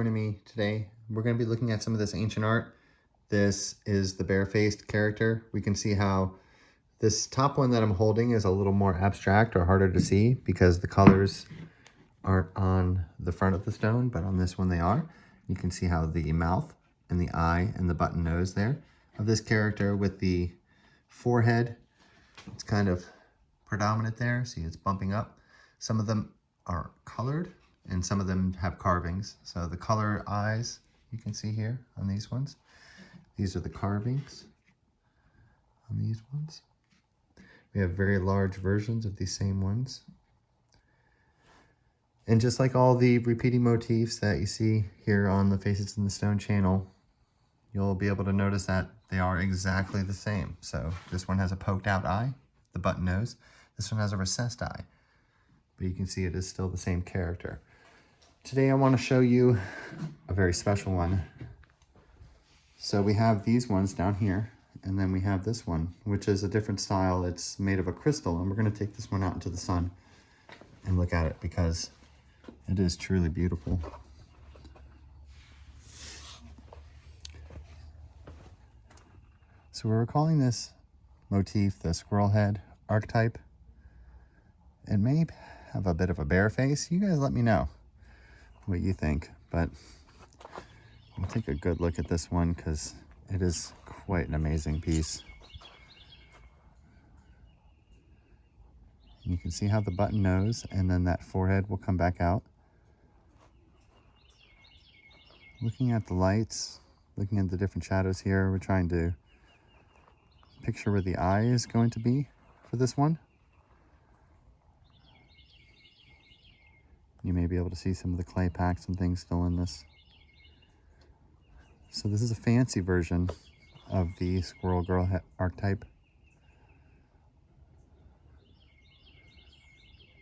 Joining me today, we're going to be looking at some of this ancient art. This is the barefaced character. We can see how this top one that I'm holding is a little more abstract or harder to see because the colors aren't on the front of the stone, but on this one they are. You can see how the mouth and the eye and the button nose there of this character with the forehead, it's kind of predominant there. See, it's bumping up. Some of them are colored and some of them have carvings. So the color eyes you can see here on these ones. These are the carvings on these ones. We have very large versions of these same ones. And just like all the repeating motifs that you see here on the Faces in the Stone channel, you'll be able to notice that they are exactly the same. So this one has a poked out eye, the button nose. This one has a recessed eye, but you can see it is still the same character. Today I want to show you a very special one. So we have these ones down here, and then we have this one, which is a different style. It's made of a crystal, and we're going to take this one out into the sun and look at it because it is truly beautiful. So we're calling this motif the squirrel head archetype. It may have a bit of a bear face. You guys let me know what you think, but we'll take a good look at this one because it is quite an amazing piece. You can see how the button nose and then that forehead will come back out. Looking at the lights, looking at the different shadows here, we're trying to picture where the eye is going to be for this one. You may be able to see some of the clay packs and things still in this. So this is a fancy version of the squirrel girl archetype.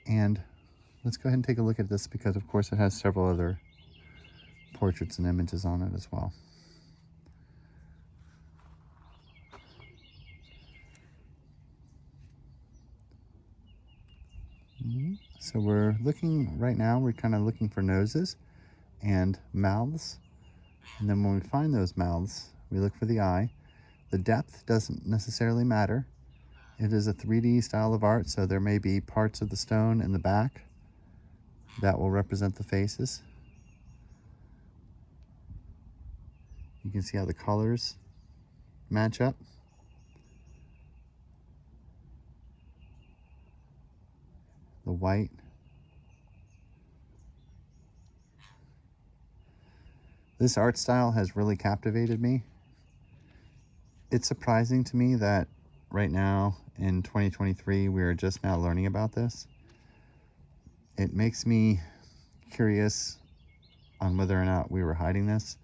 And let's go ahead and take a look at this because of course it has several other portraits and images on it as well. So we're looking right now, we're kind of looking for noses and mouths. And then when we find those mouths, we look for the eye. The depth doesn't necessarily matter. It is a 3D style of art, so there may be parts of the stone in the back that will represent the faces. You can see how the colors match up. The white. This art style has really captivated me. It's surprising to me that right now in 2023, we are just now learning about this. It makes me curious on whether or not we were hiding this.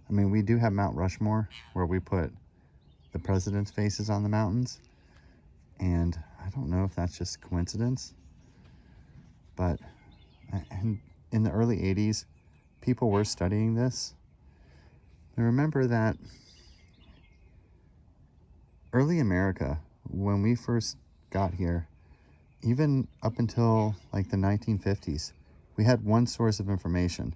I mean, we do have Mount Rushmore where we put the president's faces on the mountains. And I don't know if that's just coincidence, but in the early 80s, people were studying this. And remember that early America, when we first got here, even up until like the 1950s, we had one source of information.